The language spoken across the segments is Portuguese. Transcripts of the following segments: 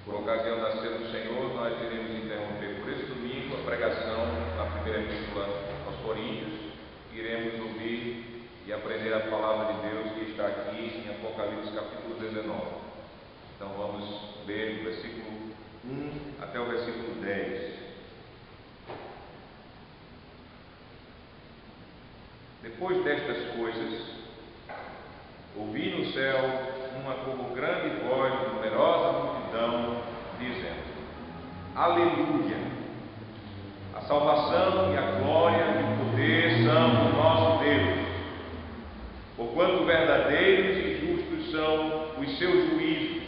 Por ocasião da Ceia do Senhor, nós iremos interromper por esse domingo a pregação da primeira epístola aos Coríntios. Iremos ouvir e aprender a palavra de Deus que está aqui em Apocalipse capítulo 19. Então vamos ler do versículo 1 até o versículo 10. Depois destas coisas, ouvi no céu uma como grande voz de numerosa multidão, dizendo: Aleluia! A salvação e a glória e o poder são do nosso Deus, porquanto verdadeiros e justos são os seus juízos.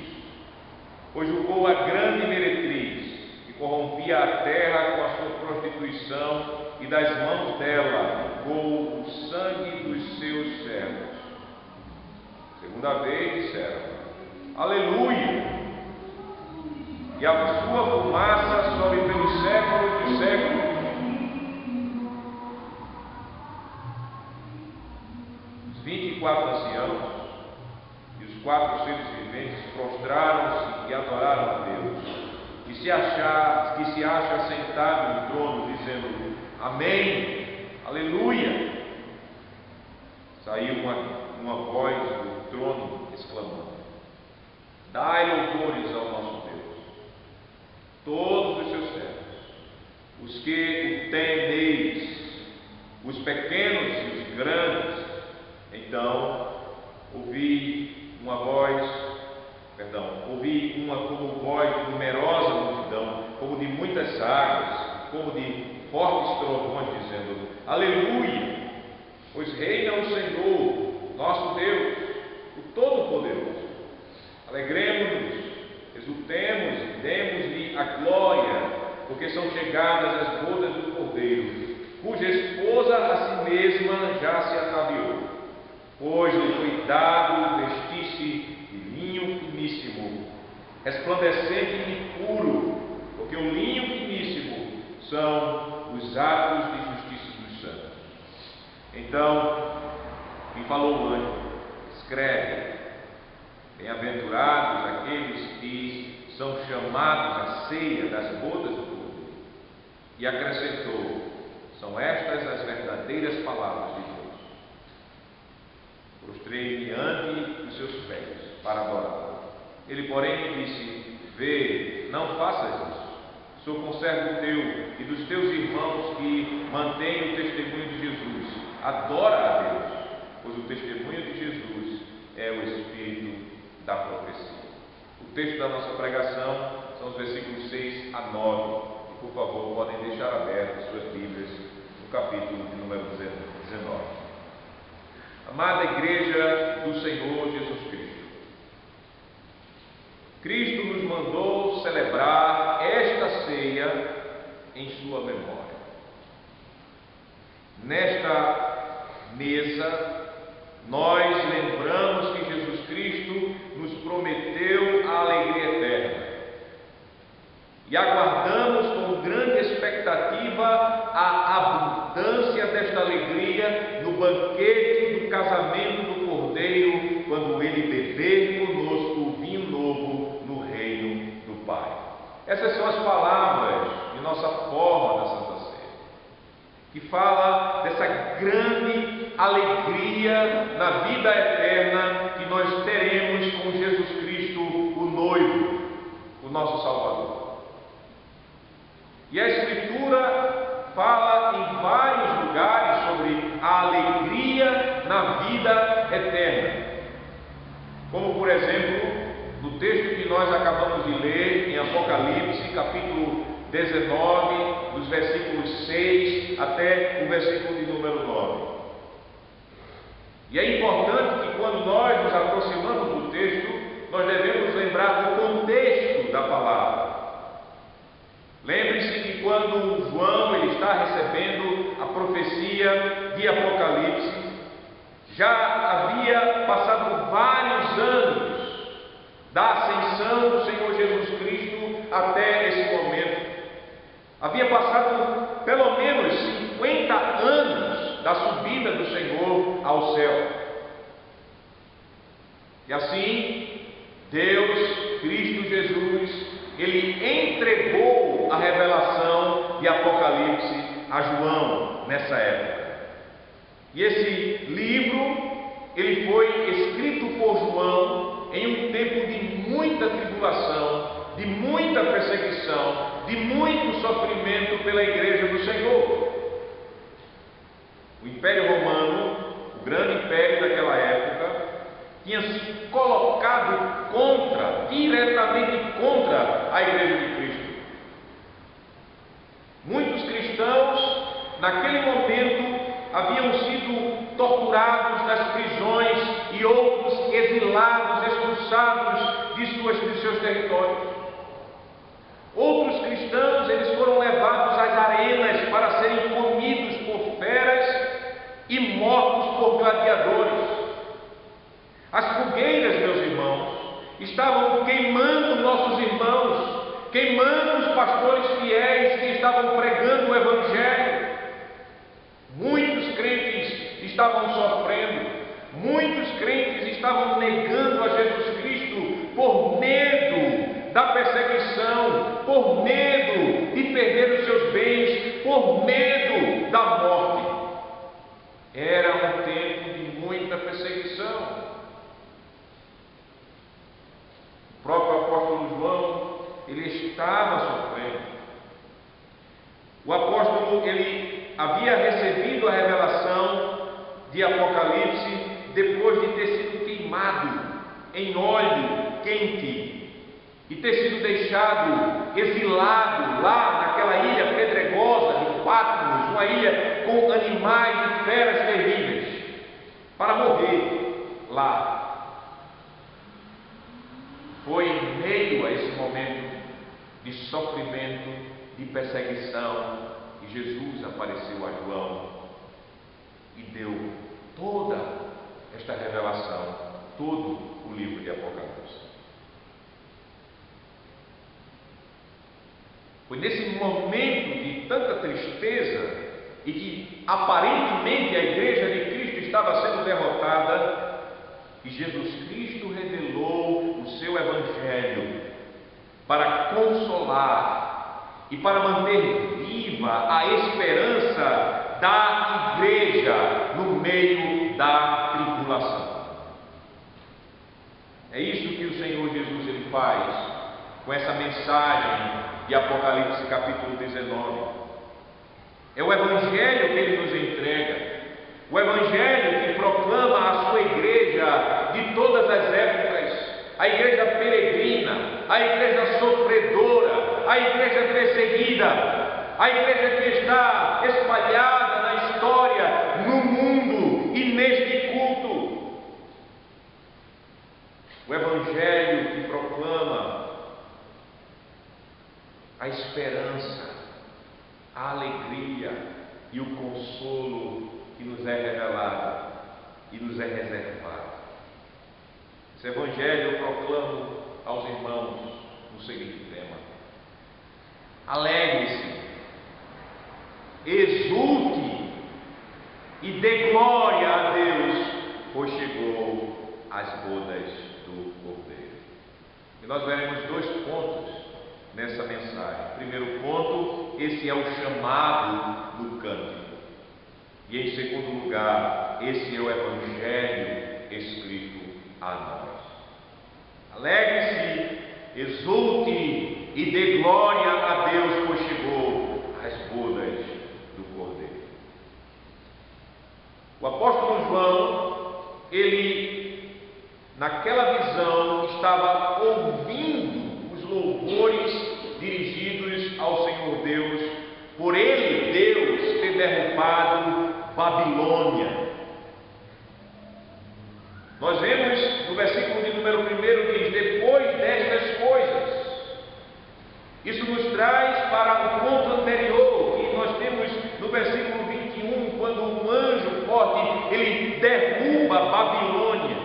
Pois julgou a grande meretriz, que corrompia a terra com a sua prostituição, e das mãos dela julgou o sangue dos seus servos. Segunda vez disseram: Aleluia! E a sua fumaça sobe pelos séculos dos séculos. Os 24 anciãos e os 4 seres viventes prostraram-se e adoraram a Deus, que se acha sentado no trono, dizendo: Amém, Aleluia! Saiu uma voz do trono exclamando: Dai louvores ao nosso Deus, todos os seus servos, os que o temeis, os pequenos e os grandes. Então ouvi uma como voz de numerosa multidão, como de muitas águas, como de fortes trovões, dizendo: Aleluia! Pois reina o Senhor, nosso Deus, o Todo-Poderoso. Alegremos-nos, exultemos e demos-lhe a glória, porque são chegadas as bodas do Cordeiro, cuja esposa a si mesma já se ataviou. Pois lhe foi dado vestir-se de linho finíssimo, resplandecente e puro, porque o linho finíssimo são os atos de justiça dos santos. Então me falou o anjo: escreve: bem-aventurados aqueles que são chamados à ceia das bodas do Cordeiro. E acrescentou: são estas as verdadeiras palavras de Deus. Prostrei-me ante os seus pés para adorá-lo. Ele, porém, me disse: vê, não faças isso. Sou conservo teu e dos teus irmãos que mantêm o testemunho de Jesus. Adora a Deus, pois o testemunho de Jesus é o espírito da profecia. O texto da nossa pregação são os versículos 6 a 9. E, por favor, podem deixar abertas suas Bíblias no capítulo de número 19. Amada Igreja do Senhor Jesus Cristo, Cristo nos mandou celebrar esta ceia em sua memória. Nesta mesa, nós lembramos que Jesus Cristo nos prometeu a alegria eterna e aguardamos com grande expectativa a abundância desta alegria no banquete do casamento do Cordeiro, quando ele beber conosco o vinho novo no reino do Pai. Essas são as palavras de nossa forma da Santa Ceia, que fala dessa grande alegria na vida eterna que nós teremos com Jesus Cristo, o noivo, o nosso Salvador. E a Escritura fala em vários lugares sobre a alegria na vida eterna, como por exemplo no texto que nós acabamos de ler em Apocalipse capítulo 19, dos versículos 6 até o versículo de número 9. E é importante que quando nós nos aproximamos do texto, nós devemos lembrar do contexto da palavra. Lembre-se que quando João ele está recebendo a profecia de Apocalipse, já havia passado vários anos da ascensão do Senhor Jesus Cristo até esse momento. Havia passado pelo menos 50 anos da subida do Senhor ao céu. E assim, Deus, Cristo Jesus, ele entregou a revelação de Apocalipse a João nessa época. E esse livro, ele foi escrito por João em um tempo de muita tribulação, de muita perseguição, de muito sofrimento pela igreja do Senhor. O Império Romano, o grande império daquela época, tinha se colocado diretamente contra a igreja de Cristo. Muitos cristãos, naquele momento, haviam sido torturados nas prisões e outros exilados, expulsados de seus territórios. Outros cristãos, eles foram levados às arenas para serem comidos por feras e mortos por gladiadores. As fogueiras, meus irmãos, estavam queimando nossos irmãos, queimando os pastores fiéis que estavam pregando o Evangelho. Muitos crentes estavam sofrendo, muitos crentes estavam negando a Jesus Cristo por medo da perseguição, por medo de perder os seus bens, por medo da morte. Era um tempo de muita perseguição. O próprio apóstolo João, ele estava sofrendo. O apóstolo, ele havia recebido a revelação de Apocalipse depois de ter sido queimado em óleo quente e ter sido deixado exilado lá naquela ilha pedregosa de Patmos, uma ilha com animais e feras terríveis, para morrer lá. Foi em meio a esse momento de sofrimento, de perseguição, que Jesus apareceu a João e deu toda esta revelação, todo o livro de Apocalipse. Foi nesse momento de tanta tristeza e que aparentemente a igreja de Cristo estava sendo derrotada, que Jesus Cristo revelou o seu Evangelho para consolar e para manter viva a esperança da igreja no meio da tribulação. É isso que o Senhor Jesus ele faz com essa mensagem de Apocalipse capítulo 19. É o Evangelho que ele nos entrega, o Evangelho que proclama a sua igreja de todas as épocas, a igreja peregrina, a igreja sofredora, a igreja perseguida, a igreja que está espalhada na história, no mundo e neste culto. O Evangelho que proclama a esperança, a alegria e o consolo que nos é revelado e nos é reservado. Esse Evangelho eu proclamo aos irmãos no seguinte tema: alegre-se, exulte e dê glória a Deus, pois chegou as bodas do Cordeiro. E nós veremos dois pontos nessa mensagem. Primeiro ponto, esse é o chamado do cântico. E em segundo lugar, esse é o Evangelho escrito a nós. Alegre-se, exulte e dê glória a Deus, pois chegou as bodas do Cordeiro. O apóstolo João, ele, naquela visão, estava ouvindo os louvores dirigidos ao Senhor Deus, por ele, Deus, ter derrubado Babilônia. Nós vemos no versículo de número 1, diz: depois destas coisas. Isso nos traz para o ponto anterior, que nós temos no versículo 21, quando um anjo forte, ele derruba Babilônia.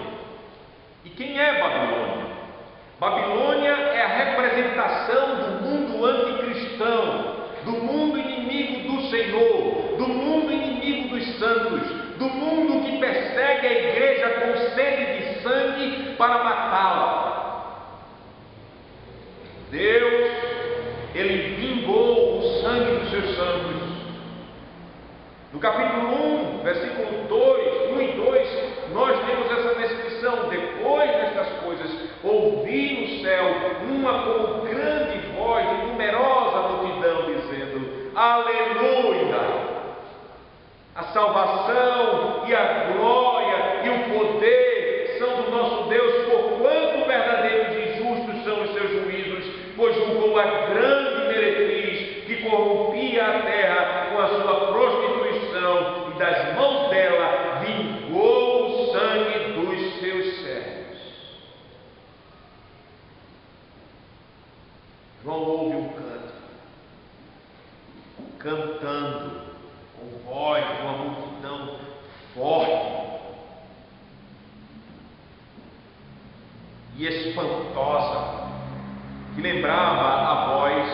E quem é Babilônia? Babilônia é a representação do mundo anticristão, do mundo inimigo do Senhor, do mundo inimigo dos santos, do mundo que persegue a igreja com sede de sangue para matá-la. Deus Ele vingou o sangue dos seus santos. No capítulo 1, versículo 2, 1 e 2, nós temos essa descrição. Depois destas coisas, ouvi no céu uma como grande voz de numerosa multidão, dizendo: Aleluia! A salvação e a glória e o poder são do nosso Deus, porquanto verdadeiros e justos são os seus juízos, pois julgou a grande meretriz que corrompia a terra com a sua prostituição, e das mãos dela vingou o sangue dos seus servos. João ouve um canto, cantando com voz de uma multidão forte e espantosa, que lembrava a voz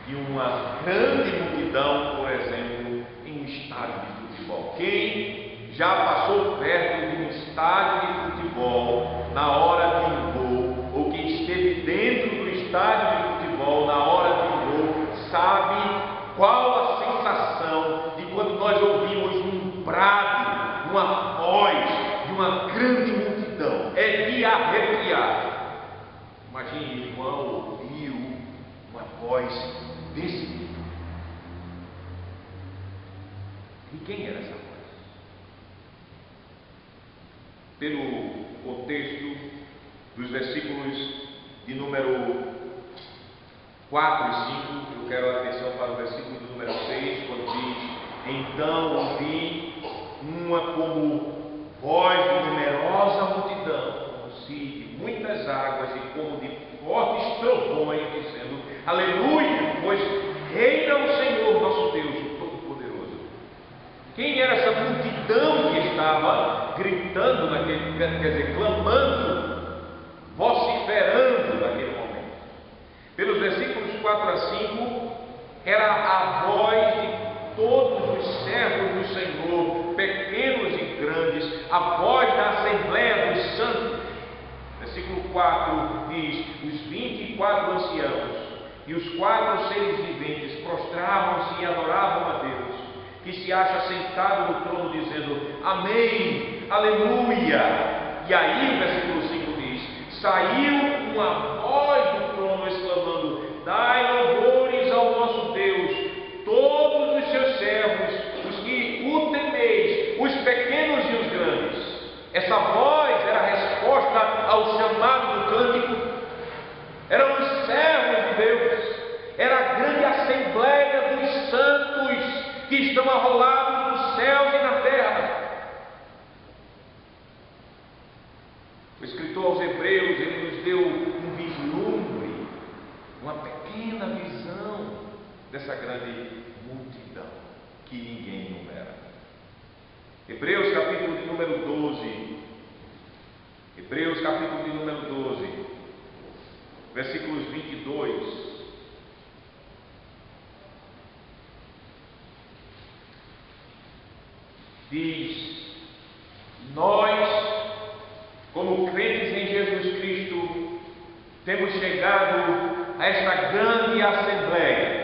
de uma grande multidão, por exemplo, em um estádio de futebol. Quem já passou perto de um estádio de futebol na hora de um gol, ou quem esteve dentro do estádio de futebol na hora de um gol, sabe qual a sensação de quando nós ouvimos um brado, uma voz de uma grande multidão. É de arrepiar. Imagine, João ouviu uma voz desse tipo. E quem era essa voz? Pelo contexto dos versículos de número 4 e 5, eu quero a atenção para o versículo de número 6, quando diz: Então ouvi uma como voz de numerosa multidão, como se de muitas águas e como de fortes trovões, dizendo: Aleluia, pois reina o Senhor nosso Deus, o Todo-Poderoso. Quem era essa multidão que estava gritando naquele, quer dizer, clamando, vociferando naquele momento? Pelos versículos 4 a 5, era a voz de todos os servos do Senhor, pequenos e grandes, a voz da Assembleia dos Santos. Versículo 4 diz: Os 24 anciãos e os 4 seres viventes prostravam-se e adoravam a Deus, que se acha sentado no trono, dizendo: Amém, aleluia. E aí o versículo 5 diz: Saiu uma voz do trono exclamando: Dai louvores ao nosso Deus, todos os seus servos, os que o temeis, os pequenos e os grandes. Essa voz era a resposta ao chamado do cântico. Eram os servos de Deus, era a grande assembleia dos santos que estão arrolados nos céus e na terra. O escritor aos Hebreus, ele nos deu um vislumbre, uma pequena visão dessa grande multidão que ninguém numera. Hebreus capítulo de número 12. Hebreus capítulo de número 12, versículos 22. Diz: Nós, como crentes em Jesus Cristo, temos chegado a esta grande assembleia.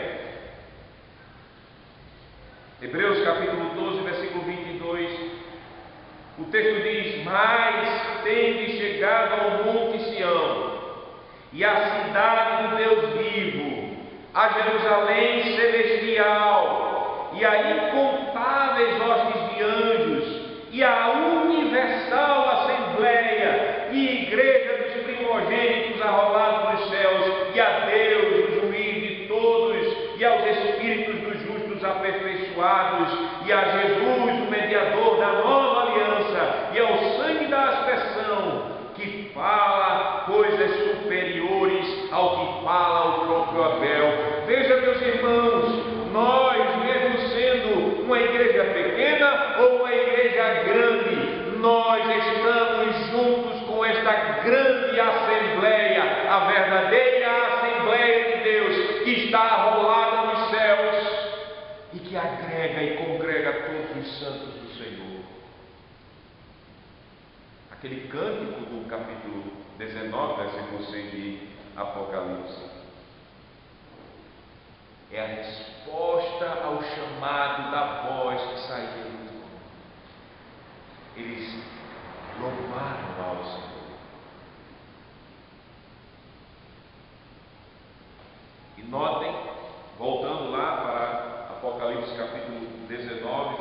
Hebreus capítulo 12, versículo 22, o texto diz: Mas tende chegado ao monte Sião, e à cidade do Deus vivo, a Jerusalém celestial, e a incontáveis hostes de anjos, e a universal assembleia e igreja dos primogênitos arrolados nos céus, e a Deus, o juiz de todos, e aos espíritos dos justos aperfeiçoados, e a Jesus, o mediador da nova aliança, e ao sangue da aspersão, que fala coisas superiores ao que fala o próprio Abel. Veja, meus irmãos, nós, mesmo sendo uma igreja pequena ou uma igreja grande, nós estamos juntos com esta grande assembleia, a verdadeira assembleia de Deus, que está arrolada nos céus e que agrega e congrega todos os santos do Senhor. Aquele cântico do capítulo 19, versículo 6 de Apocalipse. é a resposta ao chamado da voz que saía do trono. Eles louvaram ao Senhor. E notem, voltando lá para Apocalipse capítulo 19,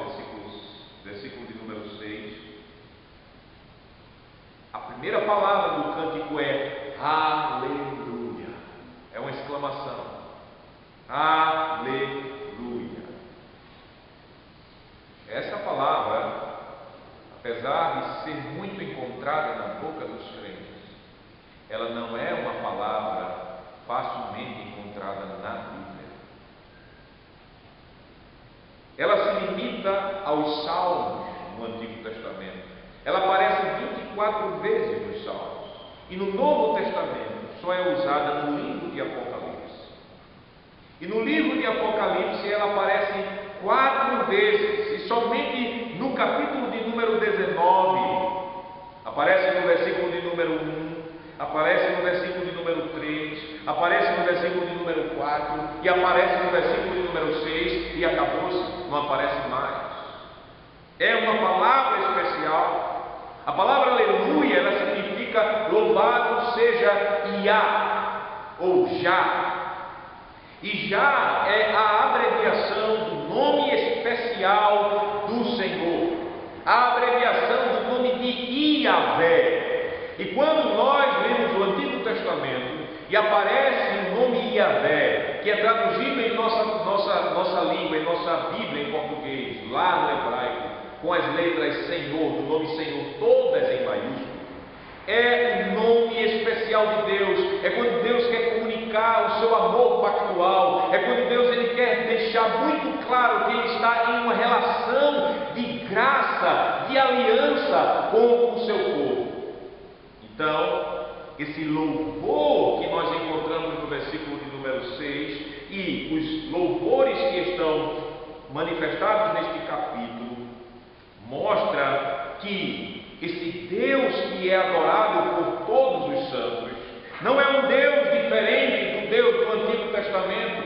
versículo de número 6, a primeira palavra do cântico é aleluia. É uma exclamação. Aleluia. Essa palavra, apesar de ser muito encontrada na boca dos crentes, ela não é uma palavra facilmente encontrada na Bíblia. Ela se limita aos Salmos no Antigo Testamento. Ela aparece 24 vezes nos Salmos. E no Novo Testamento só é usada no livro de Apocalipse. E no livro de Apocalipse ela aparece 4 vezes. E somente no capítulo de número 19, aparece no versículo de número 1, aparece no versículo de número 3, aparece no versículo de número 4 e aparece no versículo de número 6 e acabou-se, não aparece mais. É uma palavra especial. A palavra aleluia, ela significa louvado seja Iá ou Já. E Já é a abreviação do nome especial do Senhor, a abreviação do nome de Iavé. E quando nós lemos o Antigo Testamento e aparece o nome Iavé, que é traduzido em nossa língua, em nossa Bíblia em português, lá no hebraico, com as letras Senhor, do nome Senhor, todas em maiúsculo, é o nome especial de Deus. É quando Deus quer comunicar o seu amor pactual. É quando Deus ele quer deixar muito claro que Ele está em uma relação de graça, de aliança com o seu povo. Então, esse louvor que nós encontramos no versículo de número 6 e os louvores que estão manifestados neste capítulo mostra que esse Deus que é adorado por todos os santos não é um Deus diferente do Deus do Antigo Testamento,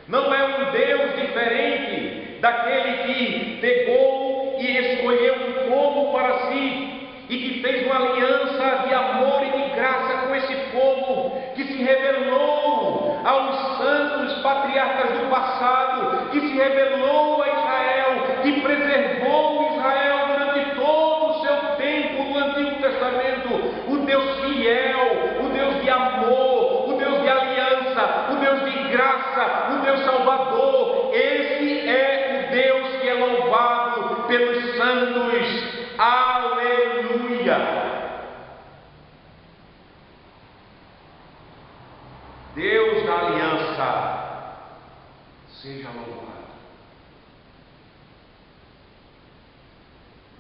não é um Deus diferente daquele que pegou e escolheu um povo para si e que fez uma aliança de amor e de graça com esse povo, que se revelou aos santos patriarcas do passado, que se revelou a Israel, que preservou Israel durante todo o seu tempo no Antigo Testamento. O Deus fiel, o Deus de amor, o Deus de aliança, o Deus de graça, o Deus salvador. Esse é o Deus que é louvado pelos santos. Aleluia! Deus da aliança, seja louvado.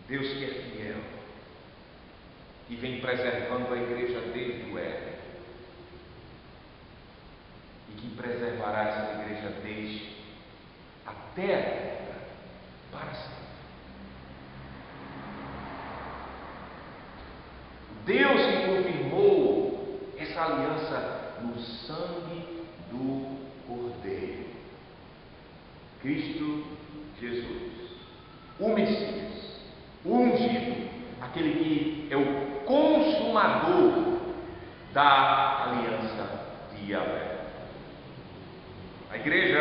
Deus que é fiel e vem preservando a igreja desde o Éden, e que preservará essa igreja desde até a vida para sempre. Deus que confirmou essa aliança no sangue do Cordeiro, Cristo Jesus, o Messias, o ungido, aquele que é o consumador da aliança de Yahvé. A igreja,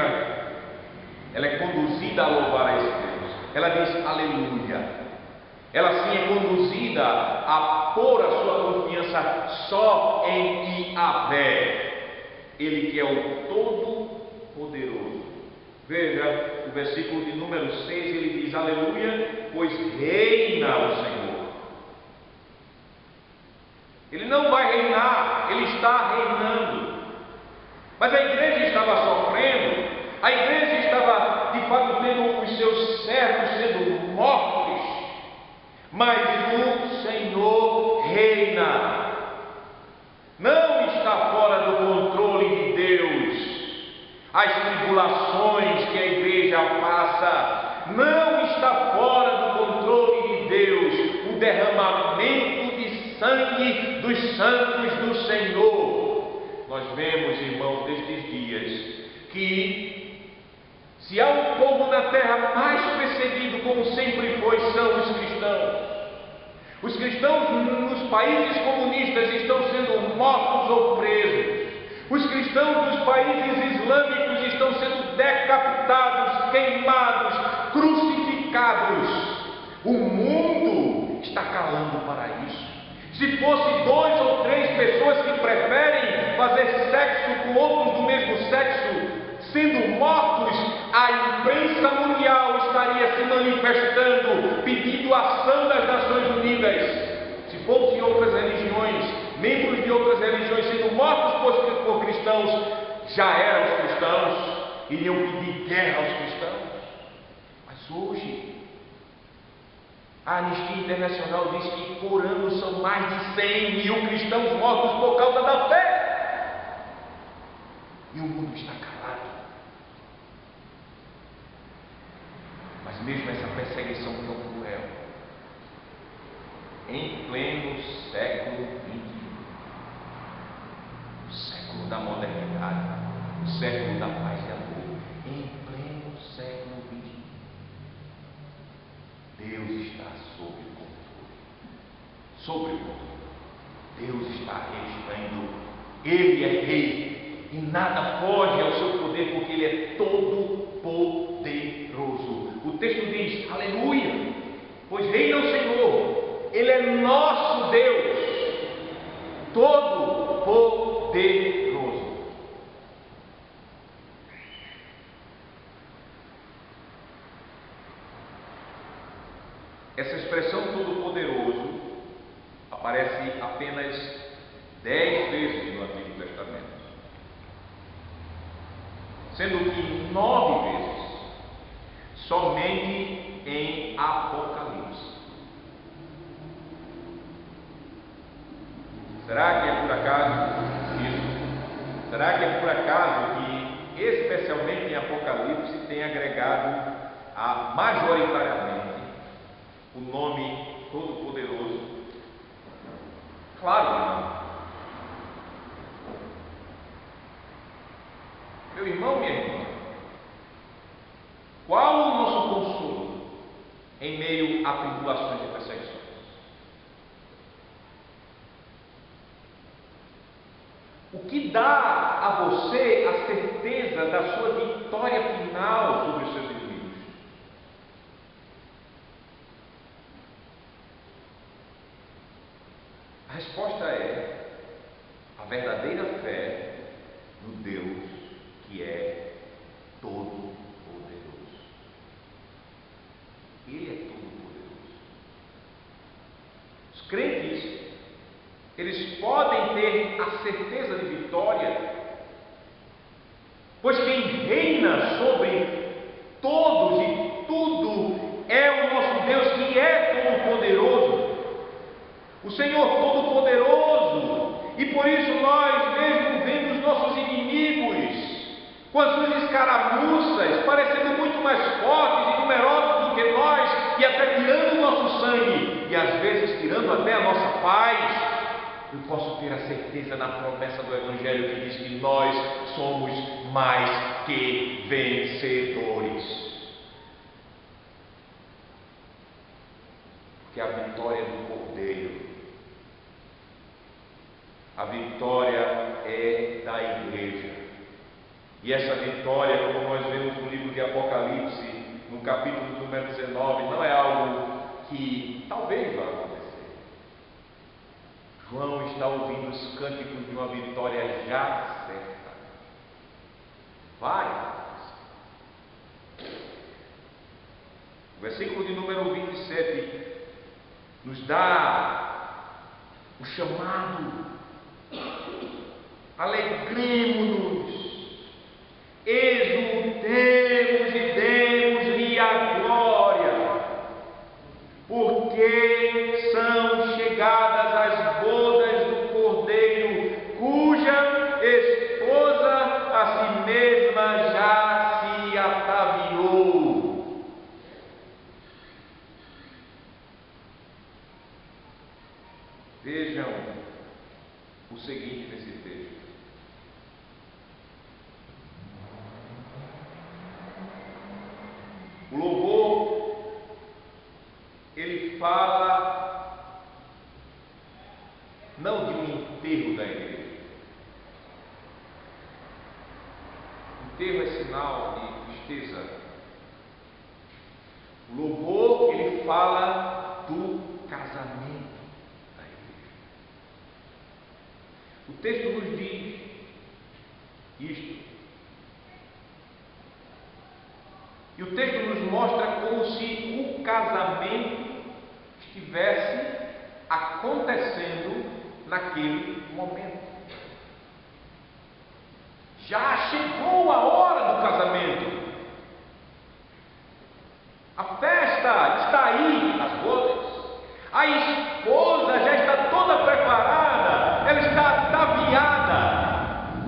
ela é conduzida a louvar a esse Deus. Ela diz aleluia. Ela sim é conduzida a pôr a sua confiança só em Yahvé, Ele que é o Todo-Poderoso. Veja, o versículo de número 6, ele diz aleluia, pois reina o Senhor. Ele não vai reinar, ele está reinando. Mas a igreja estava sofrendo, a igreja estava de fato tendo os seus servos sendo mortos, mas o Senhor reina. Não está fora do controle de Deus as tribulações que a igreja passa, não está fora do controle de Deus o derramamento de sangue dos santos do Senhor. Nós vemos, irmãos, destes dias, que Se há um povo na terra mais perseguido, como sempre foi, são os cristãos. Os cristãos nos países comunistas estão sendo mortos ou presos. Os cristãos dos países islâmicos estão sendo decapitados, queimados, crucificados. O mundo está calando para isso. Se fosse 2 ou 3 pessoas que preferem fazer sexo com outros do mesmo sexo sendo mortos, a imprensa mundial estaria se manifestando, pedindo ação das Nações Unidas. Se fossem outras religiões, membros de outras religiões sendo mortos por cristãos, já eram os cristãos, iriam pedir guerra aos cristãos. Mas hoje, a Anistia Internacional diz que por ano são mais de 100 mil cristãos mortos por causa da fé. E o mundo está calado. Mas mesmo essa perseguição tão cruel, em pleno século XXI, o século da modernidade, o século da paz e amor, em pleno século XXI, Deus está sob o controle. Sobre o controle. Deus está registrando. Ele é rei e nada foge ao seu poder, porque ele é todo poderoso. O texto diz: aleluia, pois reina o Senhor, ele é nosso Deus, todo poderoso. Essa expressão todo-poderoso aparece apenas 10 vezes no Antigo Testamento, sendo que 9 vezes somente em Apocalipse. Será que é por acaso isso? Será que é por acaso que, especialmente em Apocalipse, tem agregado majoritariamente o nome Todo-Poderoso? Claro que não. Meu irmão, minha irmã, qual o nosso consolo em meio a tribulações e perseguições? O que dá a você a certeza da sua vitória final sobre os seus inimigos? A resposta é a verdadeira fé no Deus que é todo-poderoso. Ele é todo-poderoso. Os crentes, eles podem ter a certeza de vitória, pois quem reina sobre todos e tudo é o nosso Deus, que é todo-poderoso. O Senhor Todo-Poderoso. E por isso nós, mesmo vendo os nossos inimigos com as suas escaramuças, parecendo muito mais fortes e numerosos do que nós, e até tirando o nosso sangue, e às vezes tirando até a nossa paz, eu posso ter a certeza na promessa do Evangelho que diz que nós somos mais que vencedores. Porque a vitória do Cordeiro, a vitória é da igreja. E essa vitória, como nós vemos no livro de Apocalipse, no capítulo número 19, não é algo que talvez vá acontecer. João está ouvindo os cânticos de uma vitória já certa. Vai acontecer. O versículo de número 27 nos dá o chamado: alegremo-nos, exultemos e demos-lhe a glória, porque são chegadas as bodas do Cordeiro, cuja esposa a si mesma já se ataviou. Vejam o seguinte nesse texto: não de um enterro da igreja. Enterro é sinal de tristeza. O louvor, ele fala do casamento da igreja. O texto nos diz isto. E o texto nos mostra como se o casamento estivesse acontecendo naquele momento. Já chegou a hora do casamento. A festa está aí, as bodas. A esposa já está toda preparada. Ela está ataviada,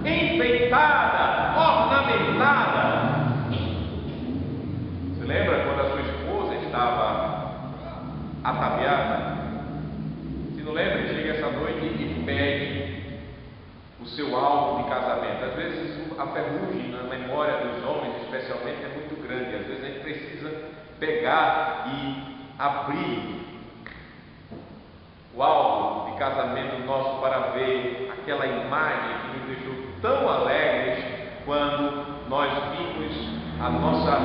enfeitada, ornamentada. Você lembra quando a sua esposa estava ataviada? Se não lembra, chega essa noite e pede o seu alvo de casamento. Às vezes a ferrugem na memória dos homens, especialmente, é muito grande. Às vezes a gente precisa pegar e abrir o álbum de casamento nosso para ver aquela imagem que nos deixou tão alegres quando nós vimos a nossa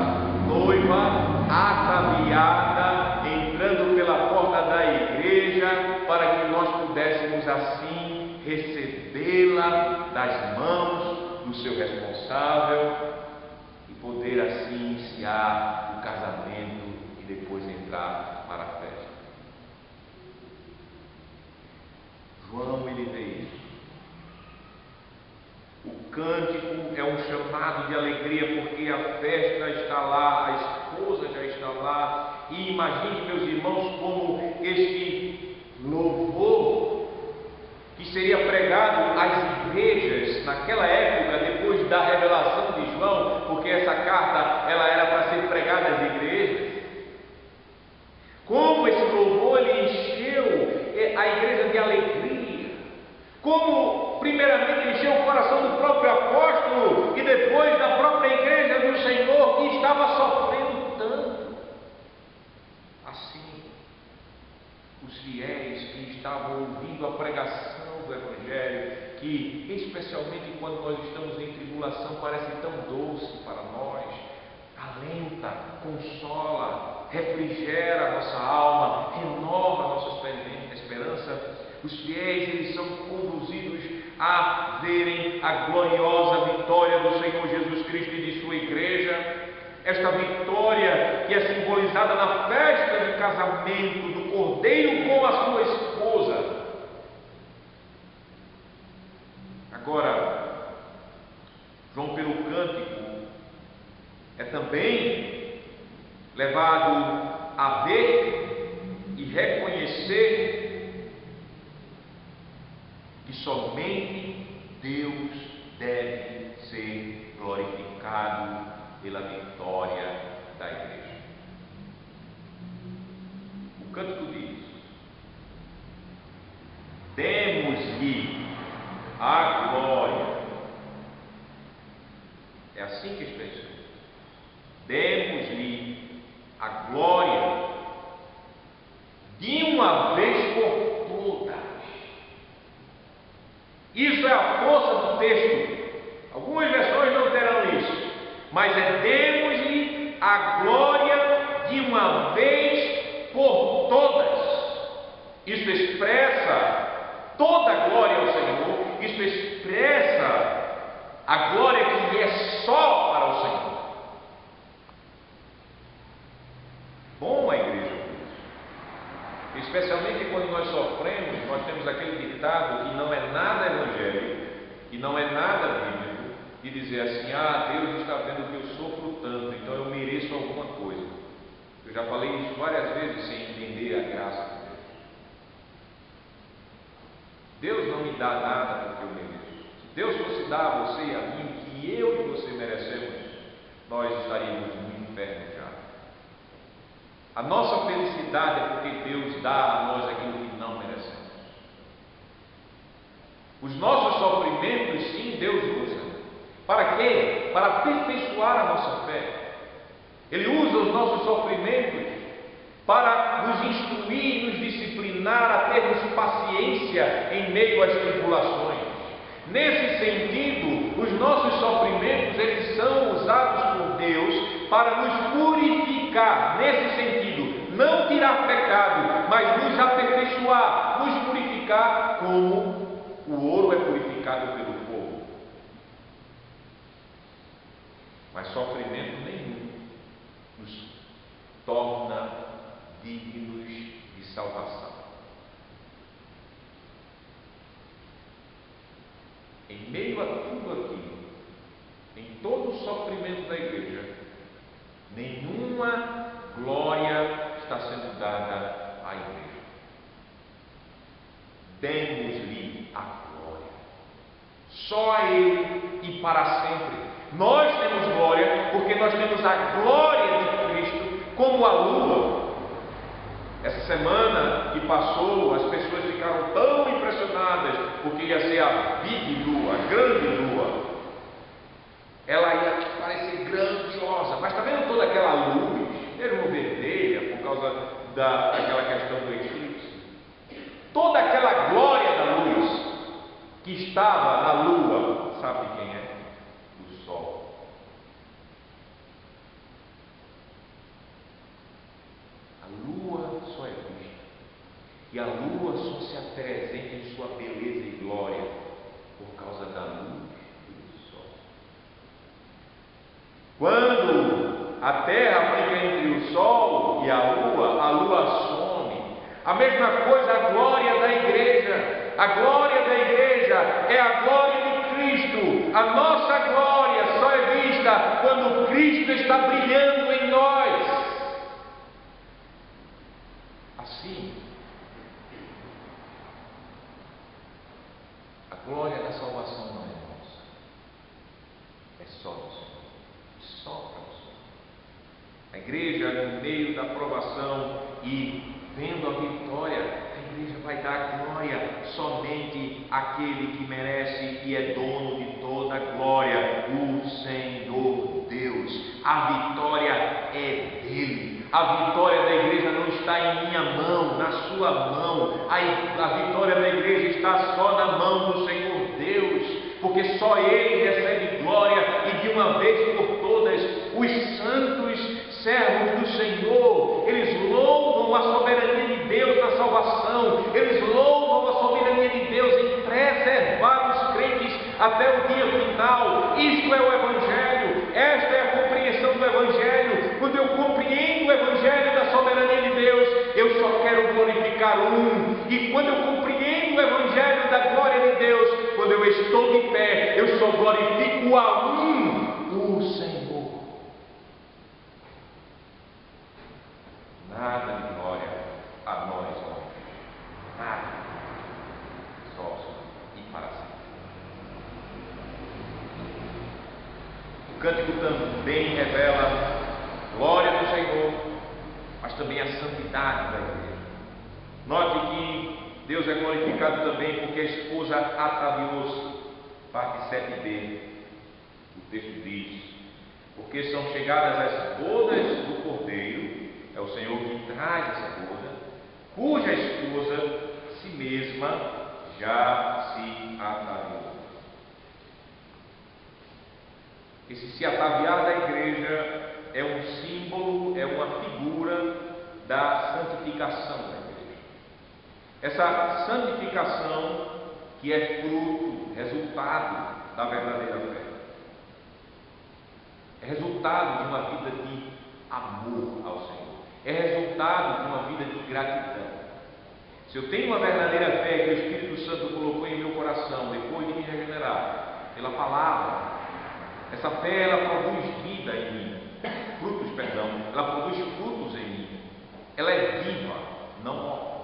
noiva ataviada entrando pela porta da igreja, para que nós pudéssemos assim recebê-la das mãos do seu responsável e poder assim iniciar o casamento e depois entrar para a festa. João, ele vê isso. O cântico é um chamado de alegria, porque a festa está lá, a esposa já está lá. E imagine, meus irmãos, como este louvor que seria pregado às igrejas naquela época, depois da revelação de João, porque essa carta ela era para ser pregada às igrejas. Como esse louvor ele encheu a igreja de alegria, como primeiramente encheu o coração do próprio apóstolo e depois da própria igreja do Senhor, que estava sofrendo tanto. Assim, os fiéis que estavam ouvindo a pregação do Evangelho, que especialmente quando nós estamos em tribulação parece tão doce para nós, alenta, consola, refrigera a nossa alma, renova a nossa esperança. Os fiéis, eles são conduzidos a verem a gloriosa vitória do Senhor Jesus Cristo e de sua igreja. Esta vitória que é simbolizada na festa de casamento do Cordeiro com a sua esposa. Agora, João, pelo cântico, é também levado a ver e reconhecer que somente Deus deve ser glorificado pela vitória da igreja. O cântico diz: demos-lhe a glória. É assim que está escrito. Demos-lhe a glória de uma vez por todas. Isso é a força do texto. Algumas versões não terão isso, mas é demos-lhe a glória de uma vez por todas. Isso expressa toda a glória ao Senhor. Isso expressa a glória que é só para o Senhor. Bom, a igreja, especialmente quando nós sofremos, nós temos aquele ditado que não é nada evangélico, que não é nada bíblico, de dizer assim: ah, Deus está vendo que eu sofro tanto, então eu mereço alguma coisa. Eu já falei isso várias vezes sem entender a graça de Deus. Deus não me dá nada porque eu mereço. Se Deus fosse dar a você e a mim o que eu e você merecemos, nós estaríamos no inferno já. A nossa felicidade é porque Deus dá a nós aquilo que não merecemos. Os nossos sofrimentos, sim, Deus usa. Para quê? Para aperfeiçoar a nossa fé. Ele usa os nossos sofrimentos para nos instruir, nos disciplinar a termos paciência em meio às tribulações. Nesse sentido, os nossos sofrimentos, eles são usados por Deus para nos purificar. Nesse sentido, não tirar pecado, mas nos aperfeiçoar, nos purificar como o ouro é purificado pelo fogo. Mas sofrimento nenhum nos torna dignos de salvação. Em meio a tudo aquilo, em todo o sofrimento da igreja, nenhuma glória está sendo dada à igreja. Demos-lhe a glória, só a Ele e para sempre. Nós temos glória porque nós temos a glória de Cristo como a lua. Essa semana que passou, as pessoas ficaram tão impressionadas porque ia ser a Big Lua, a grande lua. Ela ia parecer grandiosa, mas está vendo toda aquela luz, mesmo vermelha, por causa daquela questão do eclipse? Toda aquela glória da luz que estava na lua, sabe quem é? O sol. A lua só é vista, e a lua só se apresenta em sua beleza e glória por causa da luz do sol. Quando a terra fica entre o sol e a lua some. A mesma coisa a glória da igreja. A glória da igreja é a glória de Cristo. A nossa glória só é vista quando Cristo está brilhando em nós. Assim, a glória da salvação não é nossa, é só do Senhor, só para o Senhor. A igreja, no meio da provação e vendo a vitória, a igreja vai dar glória somente àquele que merece e é dono de toda a glória, o Senhor Deus. A vitória é dele. A vitória da igreja não está em minha mão, na sua mão. A vitória da igreja está só na mão do Senhor Deus, porque só Ele recebe glória, e de uma vez por todas, os santos servos do Senhor, eles louvam a soberania de Deus na salvação, eles louvam a soberania de Deus em preservar os crentes até o dia final. Isto é o Evangelho, esta é a compreensão do Evangelho. Quando eu compreendo o Evangelho da soberania de Deus, eu só quero glorificar um. E quando eu compreendo o Evangelho da glória de Deus, quando eu estou de pé, eu só glorifico a um, o Senhor. Nada de glória a nós, homens. Nada. Só e para sempre. O cântico também revela a glória do Senhor, mas também a santidade da igreja. Note que Deus é glorificado também porque a esposa ataviou-se. Parte 7b. O texto diz: porque são chegadas as bodas do Cordeiro. É o Senhor que traz essa boda, cuja esposa a si mesma já se ataviou. Esse se ataviar da igreja é um símbolo, é uma figura da santificação da igreja. Essa santificação que é fruto, resultado da verdadeira fé. É resultado de uma vida de amor ao Senhor. É resultado de uma vida de gratidão. Se eu tenho uma verdadeira fé que o Espírito Santo colocou em meu coração depois de me regenerar pela palavra, essa fé ela produz vida em mim, ela produz frutos em mim. Ela é viva, não morta.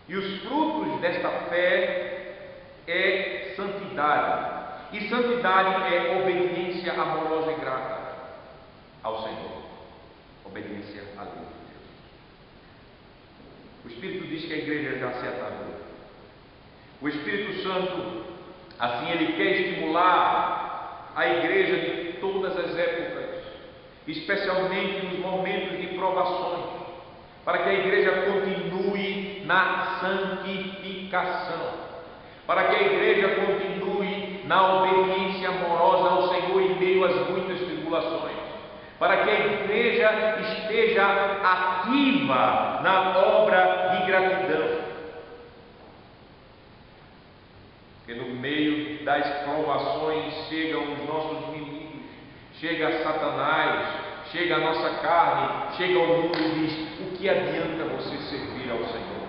E os frutos desta fé é santidade. E santidade é obediência amorosa e grata ao Senhor. Obediência à lei de Deus. O Espírito diz que a igreja já se ataviou. O Espírito Santo, assim, ele quer estimular a igreja de todas as épocas, especialmente nos momentos de provações. para que a igreja continue na santificação, para que a igreja continue na obediência amorosa ao Senhor em meio às muitas tribulações, para que a igreja esteja ativa na obra de gratidão. Porque no meio das provações chegam os nossos inimigos, chega Satanás, chega a nossa carne, chega o mundo e diz: o que adianta você servir ao Senhor?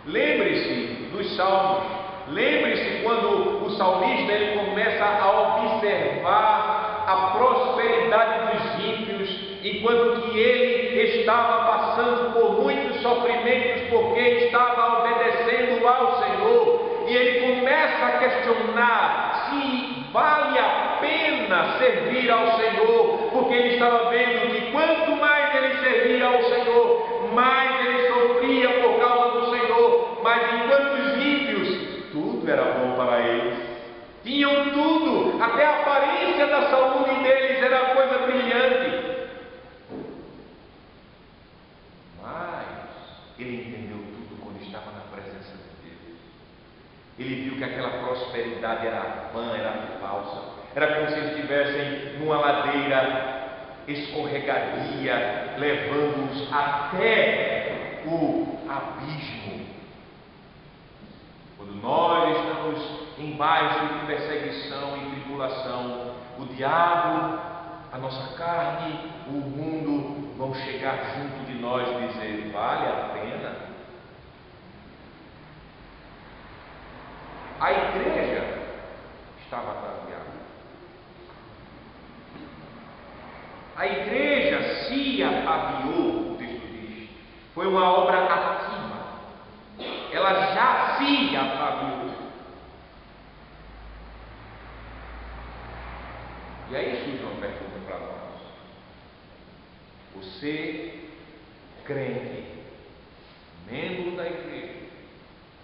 Lembre-se dos salmos, lembre-se quando o salmista ele começa a observar a prosperidade dos ímpios, enquanto que ele estava passando por muitos sofrimentos porque estava obedecendo ao Senhor. E ele começa a questionar se vale a pena servir ao Senhor, porque ele estava vendo que quanto mais ele servia ao Senhor, mais ele sofria por causa do Senhor. Mas enquanto os ímpios, tudo era bom para eles, tinham tudo, até a aparência da saúde deles era coisa brilhante. Mas ele entendeu tudo quando estava na presença de Deus. Ele viu que aquela prosperidade era vã, era falsa. Era como se estivessem numa ladeira escorregadia, levando-os até o abismo. Quando nós estamos embaixo de perseguição e tribulação, o diabo, a nossa carne, o mundo vão chegar junto de nós e dizer: vale a pena? A igreja estava ataviada. A igreja se ataviou, o texto diz. Foi uma obra ativa. Ela já se ataviou. E aí surge uma pergunta para nós. Você, crente, membro da igreja,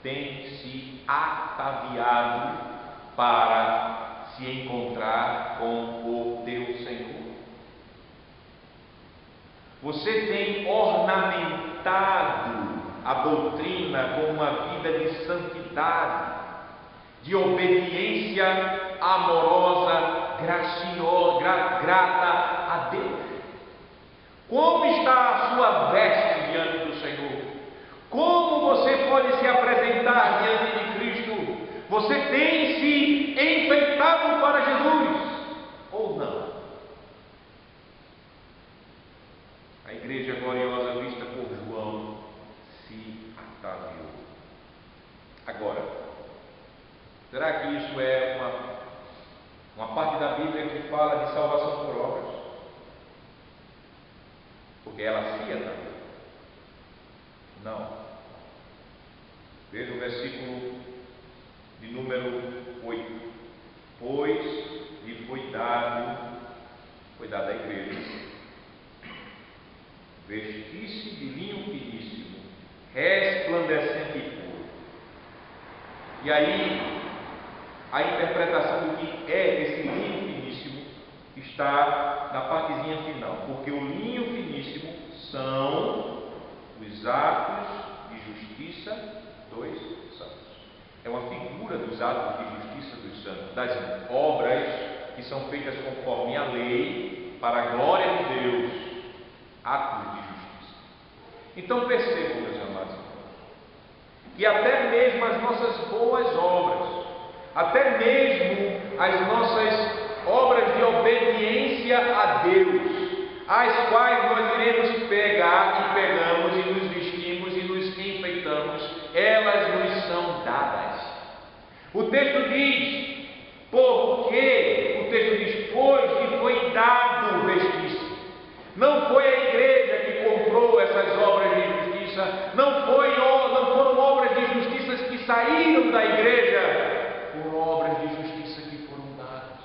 tem se ataviado para se encontrar com o teu Senhor? Você tem ornamentado a doutrina com uma vida de santidade, de obediência amorosa, grata a Deus? Como está a sua veste diante do Senhor? Como você pode se apresentar diante de Cristo? Você tem se enfeitado para Jesus ou não? A igreja gloriosa vista por João se ataviou. Agora, será que isso é uma parte da Bíblia que fala de salvação por obras? Porque ela se ataviou. Não. Veja o versículo de número 8. Pois lhe foi dada à igreja vestir-se de linho finíssimo, resplandecente e puro. E aí, a interpretação do que é esse linho finíssimo está na partezinha final, porque o linho finíssimo são os atos de justiça dos santos. É uma figura dos atos de justiça dos santos, das obras que são feitas conforme a lei, para a glória de Deus, atos de justiça. Então percebam, meus amados irmãos, que até mesmo as nossas boas obras, até mesmo as nossas obras de obediência a Deus, as quais nós iremos pegar e pegamos e nos vestimos e nos enfeitamos, elas nos são dadas. O texto diz, porque, o texto diz, pois lhe foi dado vestir-se. Não foi a igreja que comprou essas obras de justiça, não foram obras de justiça que saíram da igreja, foram obras de justiça que foram dadas.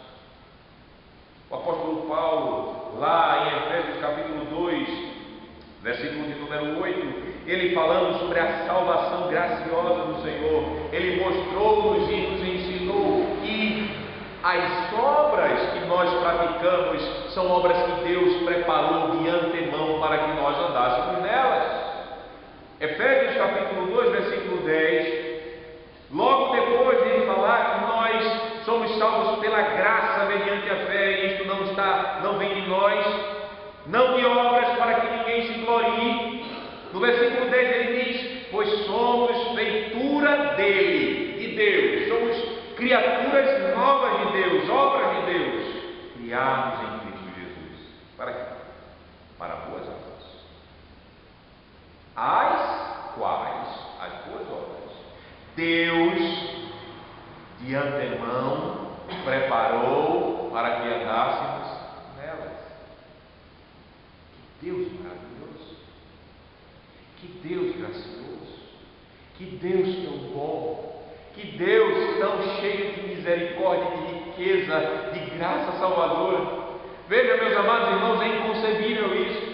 O apóstolo Paulo, lá em Efésios capítulo 2, versículo de número 8, ele falando sobre a salvação graciosa do Senhor, ele mostrou-nos e nos ensinou que as obras que nós praticamos são obras que Deus preparou de antemão para que nós andássemos nelas. Efésios capítulo 2, versículo 10, logo depois de ele falar que nós somos salvos pela graça mediante a fé, e isto não vem de nós, não de obras, para que ninguém se glorie. No versículo 10 ele diz: pois somos feitura dele, de Deus, somos criaturas novas de Deus, obras de Deus, criados em Cristo Jesus. Para quê? Para boas obras, as quais, as boas obras, Deus de antemão preparou para que andássemos nelas. Que Deus maravilhoso, que Deus gracioso, que Deus tão bom, que Deus tão cheio de misericórdia, de riqueza, de graça salvadora. Veja, meus amados irmãos, é inconcebível isso.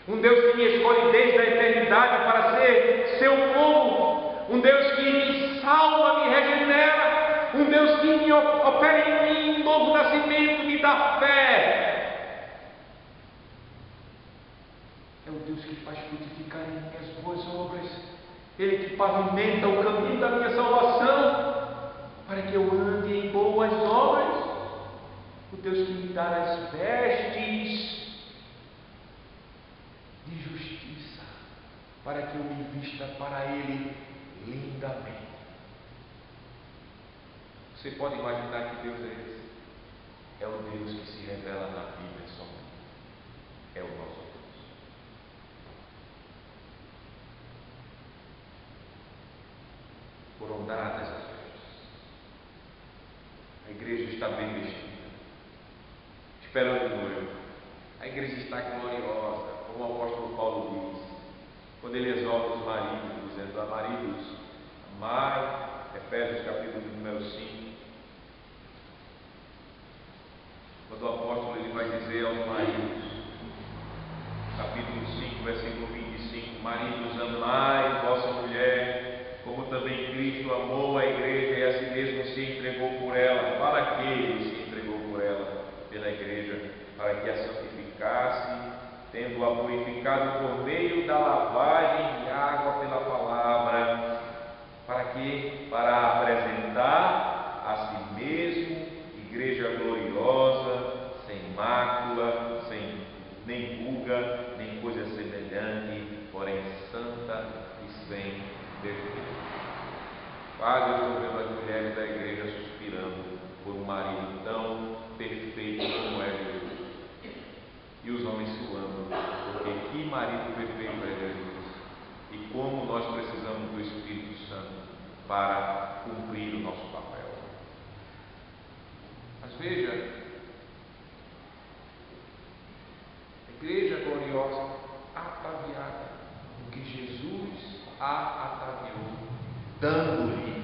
Um Deus que me escolhe desde a eternidade para ser seu povo, um Deus que me salva, me regenera, um Deus que me opera em mim um novo nascimento, me dá fé. É o Deus que faz frutificar em mim as boas obras, Ele que pavimenta o caminho da minha salvação, para que eu ande em boas obras. O Deus que me dá as vestes de justiça, para que eu me vista para Ele lindamente. Você pode imaginar que Deus é esse? É o Deus que se revela na Bíblia somente. É o nosso Deus. Foram dadas as vestes. A igreja está bem vestida, esperando o noivo. A igreja está gloriosa, como o apóstolo Paulo diz, quando ele exorta os maridos, dizendo: a maridos, amai, Efésios capítulo número 5, quando o apóstolo ele vai dizer aos maridos, capítulo 5, versículo 25, maridos, amai vossa mulher, como também Cristo amou a igreja e a si mesmo se entregou por ela. Para que ele se entregou por ela? Pela igreja, para que a santificasse, tendo-a purificado por meio da lavagem de água pela palavra. Para quê? Para apresentar a si mesmo igreja gloriosa, sem mácula, sem nem ruga, nem coisa semelhante, porém santa e sem defeito. Quase eu estou vendo as mulheres da igreja suspirando por um marido tão perfeito como é Jesus, e os homens suando, porque que marido perfeito é Jesus, e como nós precisamos do Espírito Santo para cumprir o nosso papel. Mas veja, a igreja gloriosa, ataviada, porque Jesus a ataviou, dando-lhe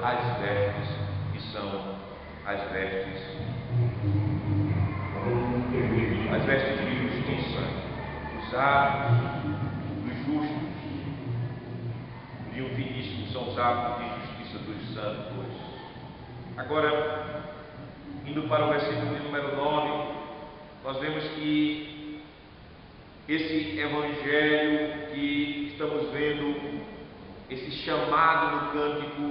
as vestes, que são as vestes de justiça, os hábitos dos justos, de um finíssimo são os hábitos de justiça dos santos. Agora, indo para o versículo de número 9, nós vemos que esse evangelho que estamos vendo, esse chamado no cântico,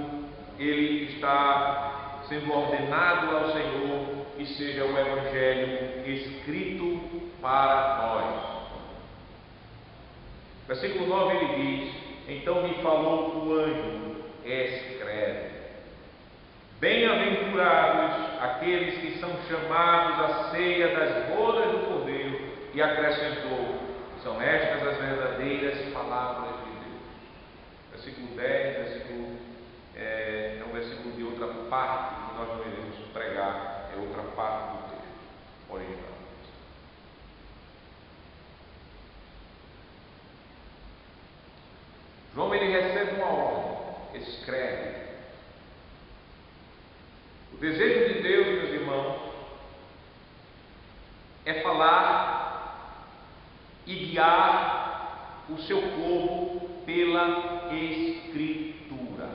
ele está sendo ordenado ao Senhor que seja o evangelho escrito para nós. Versículo 9 ele diz: então me falou o anjo, escreve: bem-aventurados aqueles que são chamados à ceia das bodas do Cordeiro. E acrescentou: são estas as verdadeiras palavras de Deus. Versículo 10, é um versículo de outra parte que nós não iremos pregar, é outra parte do texto original. João ele recebe uma ordem, escreve. O desejo de Deus, meus irmãos, é falar e guiar o seu povo pela Escritura.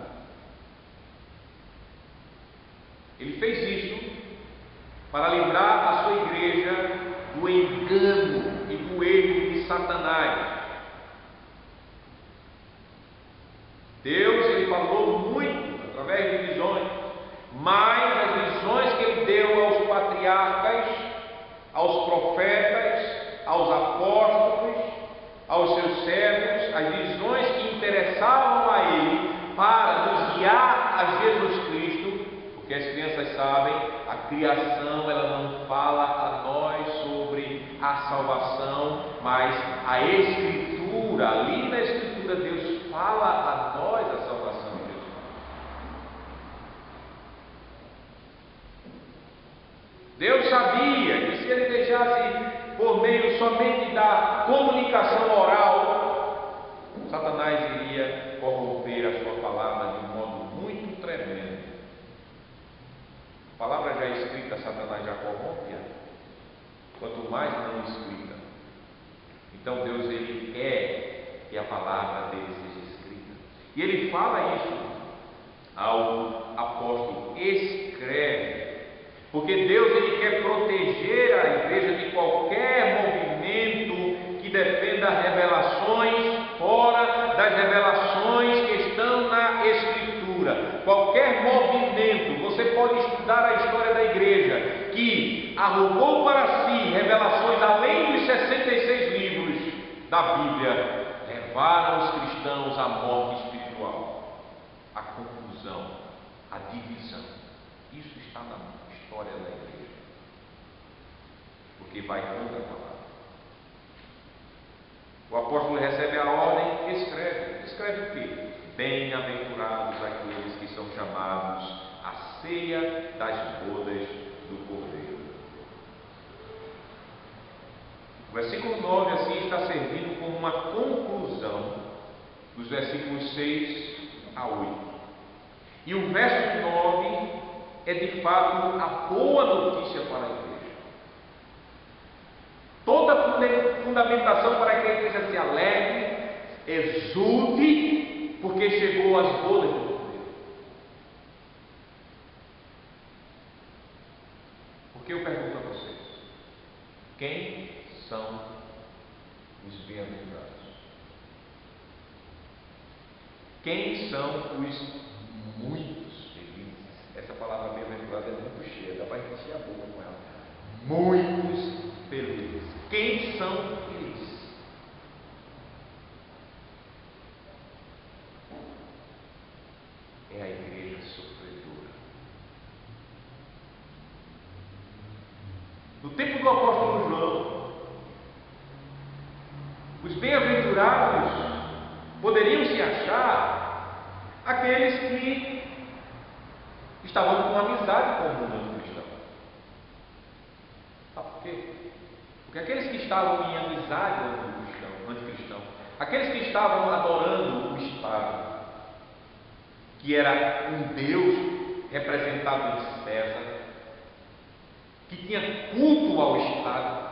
Ele fez isto para livrar a sua igreja do engano e do erro de Satanás. ele falou muito através de visões, mas as visões que ele deu aos patriarcas, aos profetas, aos apóstolos, aos seus servos, as visões que interessavam a ele para nos guiar a Jesus Cristo, porque as crianças sabem, a criação ela não fala a nós sobre a salvação, mas a Escritura, ali na Escritura Deus fala a nós a salvação de Jesus. Deus sabia que se ele deixasse por meio somente da comunicação oral, Satanás iria corromper a sua palavra de um modo muito tremendo. A palavra já escrita, Satanás já corrompe, quanto mais não escrita. Então Deus ele quer que a palavra dele seja escrita. E ele fala isso ao apóstolo: escreve. Porque Deus ele quer proteger a igreja de qualquer movimento que defenda revelações fora das revelações que estão na Escritura. Qualquer movimento, você pode estudar a história da igreja, que arrogou para si revelações além dos 66 livros da Bíblia, levaram os cristãos à morte espiritual, à confusão, à divisão. Isso está na história da igreja, porque vai contra a palavra. O apóstolo recebe a ordem, escreve. Escreve o quê? Bem-aventurados aqueles que são chamados à ceia das bodas do Cordeiro. O versículo 9 assim está servindo como uma conclusão dos versículos 6 a 8. E o verso 9 é de fato a boa notícia para a igreja. Toda fundamentação para que a igreja se alegre, exulte, porque chegou às bodas do Cordeiro. Porque eu pergunto a vocês: quem são os bem-aventurados? Quem são os muitos felizes? Essa palavra bem-aventurada é muito cheia, dá para encher a boca com ela. Muitos felizes. Quem são eles? É a igreja sofredora. No tempo do apóstolo João, os bem-aventurados poderiam se achar aqueles que estavam com amizade com o mundo cristão. Sabe por quê? Porque aqueles que estavam em amizade com o mundo anticristão, aqueles que estavam adorando o Estado, que era um Deus representado em César, que tinha culto ao Estado,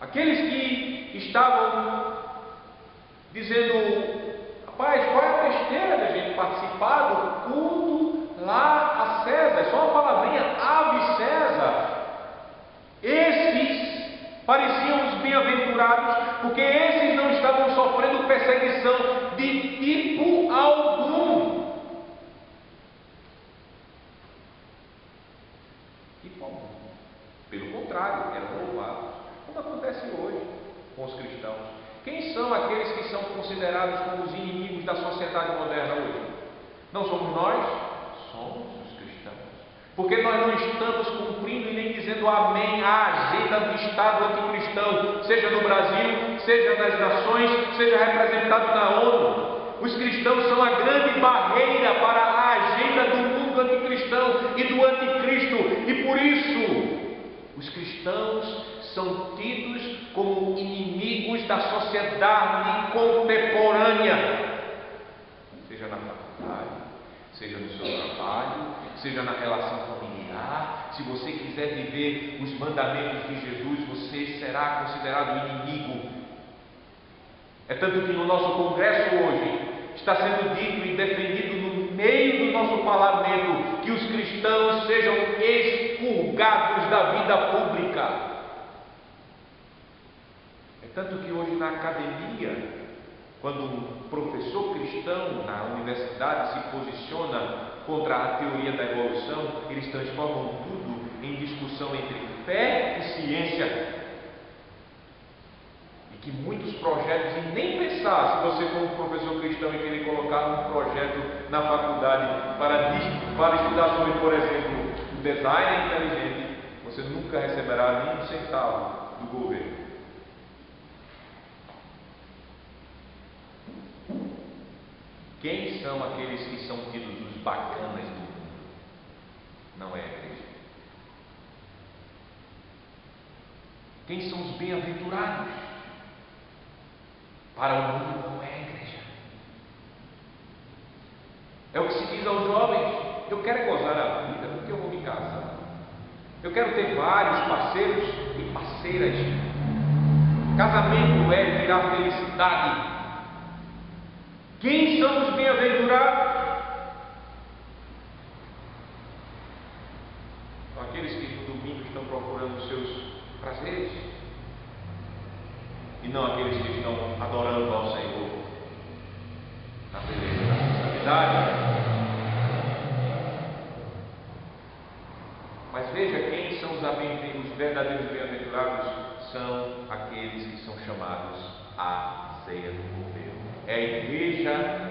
aqueles que estavam dizendo: rapaz, qual é a besteira da gente participar do culto lá a César? É só uma palavrinha, ave César. Esses pareciam os bem-aventurados, porque esses não estavam sofrendo perseguição de tipo algum. Tipo algum. Pelo contrário, eram louvados, como acontece hoje com os cristãos. Quem são aqueles que são considerados como os inimigos da sociedade moderna hoje? Não somos nós? Somos os cristãos. Porque nós não estamos cumprindo e nem dizendo amém à agenda do Estado anticristão, seja no Brasil, seja nas nações, seja representado na ONU. Os cristãos são a grande barreira para a agenda do mundo anticristão e do anticristo, e por isso os cristãos são tidos como inimigos da sociedade contemporânea, seja na faculdade, seja no seu trabalho, seja na relação familiar. Se você quiser viver os mandamentos de Jesus, você será considerado inimigo. É tanto que no nosso congresso hoje está sendo dito e defendido no meio do nosso parlamento que os cristãos sejam expurgados da vida pública. É tanto que hoje na academia, quando um professor cristão cristão na universidade se posiciona contra a teoria da evolução, eles transformam tudo em discussão entre fé e ciência. E que muitos projetos, e nem pensar, se você for um professor cristão e querer colocar um projeto na faculdade para estudar sobre, por exemplo, o design inteligente, você nunca receberá nem um centavo do governo. Quem são aqueles que são tidos os bacanas do mundo? Não é a igreja. Quem são os bem-aventurados? Para o mundo não é a igreja. É o que se diz aos jovens: eu quero gozar a vida, porque eu vou me casar. Eu quero ter vários parceiros e parceiras. Casamento é virar felicidade. Quem são os bem-aventurados? São aqueles que no domingo estão procurando os seus prazeres, e não aqueles que estão adorando ao Senhor na beleza da santidade. Mas veja, quem são os verdadeiros bem-aventurados? São aqueles que são chamados à ceia do Cordeiro. É a igreja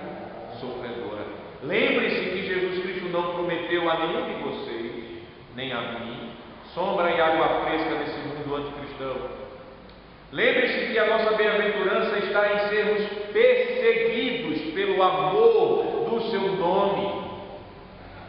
sofredora. Lembre-se que Jesus Cristo não prometeu a nenhum de vocês, nem a mim, sombra e água fresca nesse mundo anticristão. Lembre-se que a nossa bem-aventurança está em sermos perseguidos pelo amor do seu nome.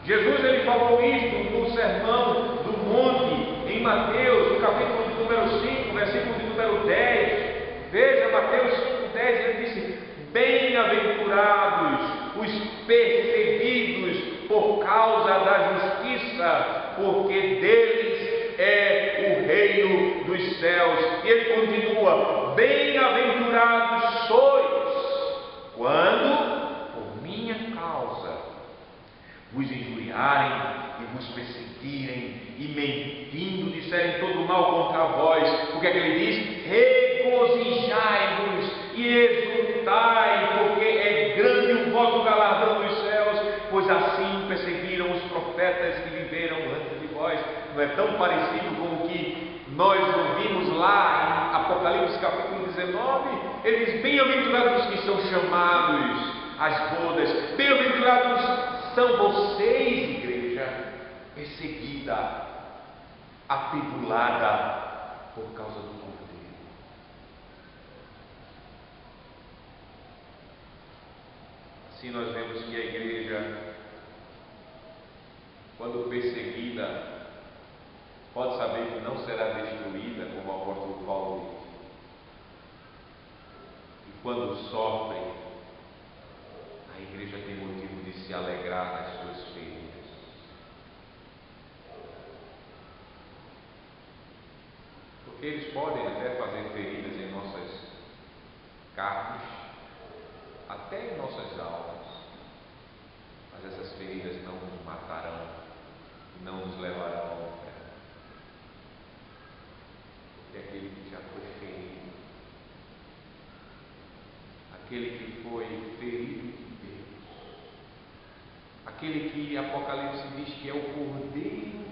Jesus ele falou isto no Sermão do Monte, em Mateus, no capítulo de número 5, versículo de número 10. Veja, Mateus 5, 10, ele disse: bem-aventurados os perseguidos por causa da justiça, porque deles é o reino dos céus. E ele continua: bem-aventurados sois quando, por minha causa, vos injuriarem e vos perseguirem e mentindo disserem todo mal contra vós. O que é que ele diz? Regozijai-vos e exultai, porque é grande o vosso galardão nos céus, pois assim perseguiram os profetas que viveram antes de vós. Não é tão parecido com o que nós ouvimos lá em Apocalipse capítulo 19? Ele diz: bem-aventurados que são chamados às bodas, bem-aventurados são vocês, igreja, perseguida, atribulada por causa do Cordeiro. Assim nós vemos que a igreja, quando perseguida, pode saber que não será destruída, como o apóstolo Paulo diz. E quando sofre, a igreja tem motivo de se alegrar nas suas feridas. Porque eles podem até fazer feridas em nossas carnes, até em nossas almas, mas essas feridas não nos matarão e não nos levarão ao inferno. Porque aquele que já foi ferido, aquele que foi ferido de Deus, aquele que Apocalipse diz que é o Cordeiro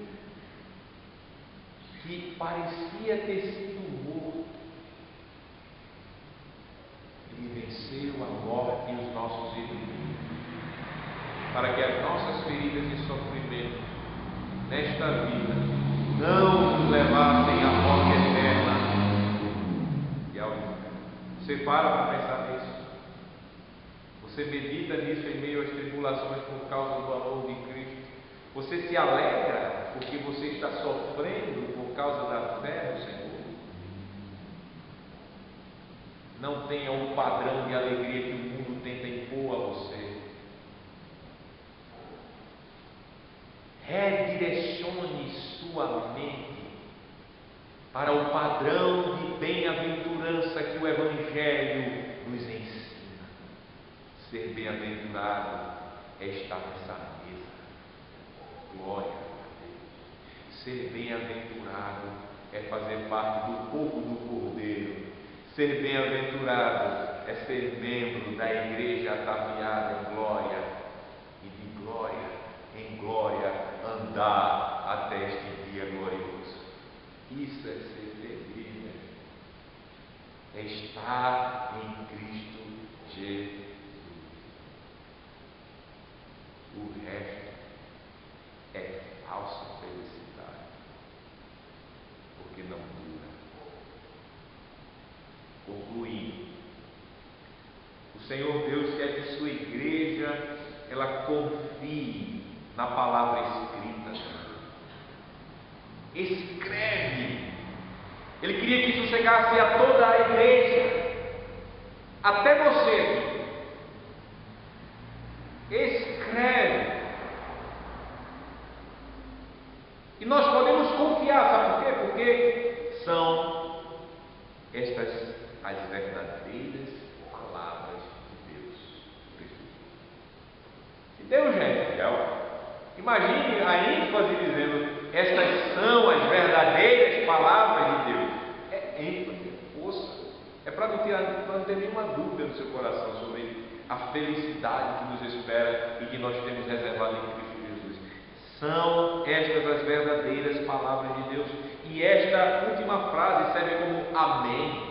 que parecia ter sido morto, ele venceu a morte e os nossos inimigos, para que as nossas feridas e sofrimentos nesta vida não nos levassem à morte eterna e ao inferno. Você para pensar nisso? Você medita nisso em meio às tribulações por causa do amor de Cristo? Você se alegra porque você está sofrendo por causa da fé no Senhor? Não tenha um padrão de alegria que o mundo tenta impor a você. Redirecione sua mente para o padrão de bem-aventurança que o Evangelho nos ensina. Ser bem-aventurado é estar nessa mesa. Glória a Deus. Ser bem-aventurado é fazer parte do povo do Cordeiro. Ser bem-aventurado é ser membro da igreja ataviada Senhor Deus quer que sua igreja, ela confie na palavra escrita. Escreve. Ele queria que isso chegasse a toda a igreja, até você. Escreve. E nós podemos confiar, sabe por quê? Porque são estas as verdadeiras palavras de Deus. Se Deus já é fiel, imagine a ênfase dizendo: estas são as verdadeiras palavras de Deus. É ênfase, é força. É para não ter nenhuma dúvida no seu coração sobre a felicidade que nos espera e que nós temos reservado em Cristo Jesus. São estas as verdadeiras palavras de Deus. E esta última frase serve como amém.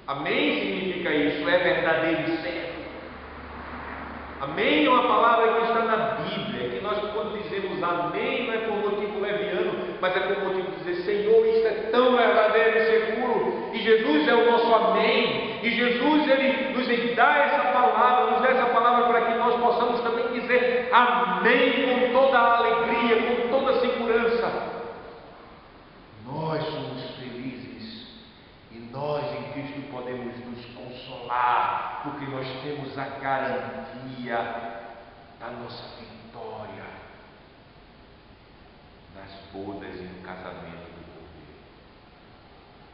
Amém significa isso, é verdadeiro e certo. Amém é uma palavra que está na Bíblia, que nós, quando dizemos amém, não é por motivo leviano, mas é por motivo de dizer: Senhor, isto é tão verdadeiro e seguro, e Jesus é o nosso amém, e Jesus, Ele nos dá essa palavra, nos dá essa palavra para que nós possamos também dizer amém com toda a alegria, com toda a segurança. Nós somos felizes, e nós em Cristo podemos nos consolar, porque nós temos a garantia da nossa vitória nas bodas e no casamento do Cordeiro.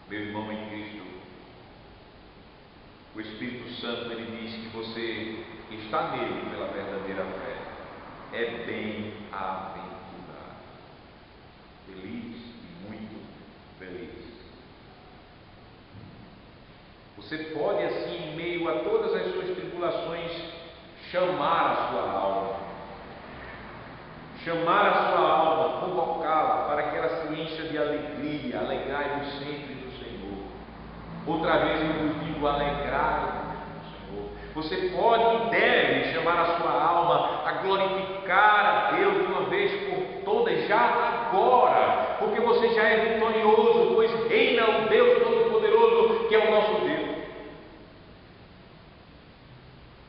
Meu irmão em Cristo, o Espírito Santo, ele diz que você está nele pela verdadeira fé, é bem-aventurado, feliz e muito feliz. Você pode, assim, em meio a todas as suas tribulações, chamar a sua alma, convocá-la para que ela se encha de alegria. Alegrai-vos sempre no Senhor. Outra vez eu vos digo: alegrai-vos no Senhor. Você pode e deve chamar a sua alma a glorificar a Deus de uma vez por todas, já agora, porque você já é vitorioso, pois reina o Deus Todo-Poderoso, que é o nosso Deus.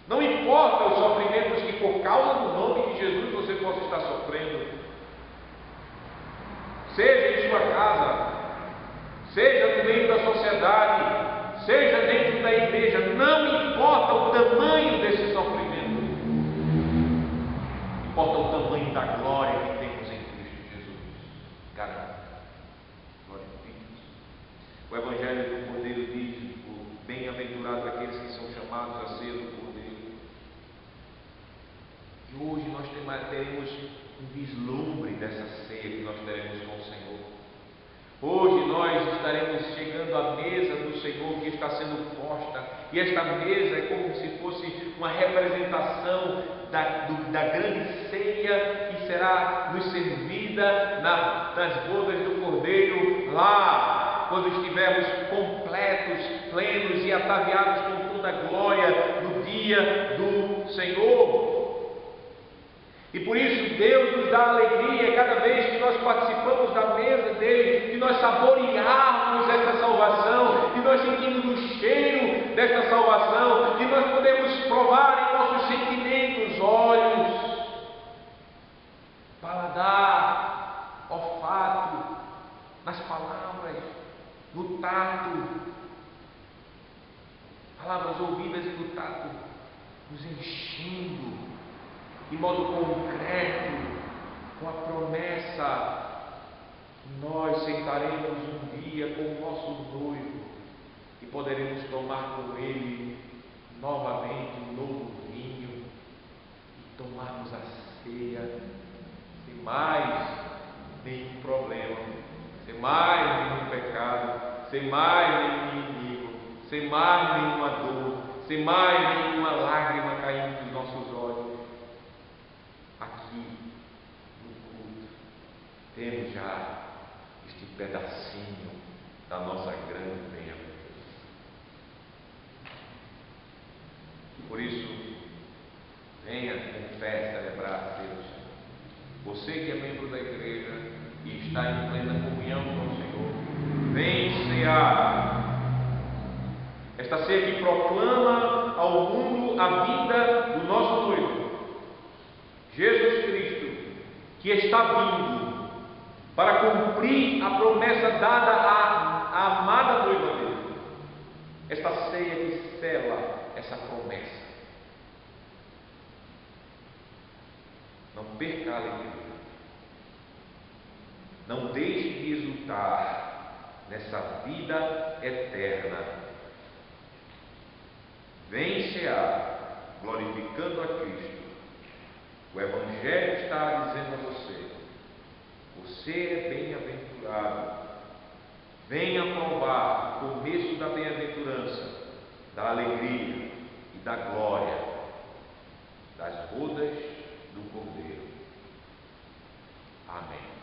Não importa os sofrimentos que por causa do nome de Jesus você possa estar sofrendo, seja em sua casa, seja no meio da sociedade, seja dentro da igreja, não importa o tamanho desse sofrimento, importa o tamanho da glória que temos em Cristo Jesus. Garanto. Glória a Deus. O Evangelho do Cordeiro diz: bem-aventurados aqueles que são chamados a ser do Cordeiro. E hoje nós teremos um vislumbre dessa ceia que nós teremos com o Senhor. Hoje nós estaremos chegando à mesa do Senhor que está sendo posta, e esta mesa é como se fosse uma representação da grande ceia que será nos servida nas bodas do Cordeiro, lá quando estivermos completos, plenos e ataviados com toda a glória no dia do Senhor. E por isso Deus nos dá alegria cada vez que nós participamos da mesa dele, que nós saborearmos essa salvação, que nós sentimos o cheiro desta salvação, que nós podemos provar em nossos sentimentos, olhos, paladar, olfato, nas palavras, no tato, palavras ouvidas e no tato, nos enchendo de modo concreto, com a promessa que nós sentaremos um dia com o nosso noivo e poderemos tomar com ele novamente um novo vinho e tomarmos a ceia sem mais nenhum problema, sem mais nenhum pecado, sem mais nenhum inimigo, sem mais nenhuma dor, sem mais nenhuma lágrima caindo dos nossos olhos. Aqui no culto temos já este pedacinho da nossa grande bem-aventurança. Por isso, venha com fé celebrar a Deus. Você que é membro da igreja e está em plena comunhão com o Senhor, vem cear Esta ceia que proclama ao mundo a vida do nosso noivo, Jesus Cristo, que está vindo para cumprir a promessa dada à amada noiva dele. Esta ceia que sela essa promessa. Não perca a alegria. Não deixe de exultar nessa vida eterna. Vem cear, glorificando a Cristo. O Evangelho está dizendo a você: você é bem-aventurado. Venha provar o começo da bem-aventurança, da alegria e da glória das bodas do Cordeiro. Amém.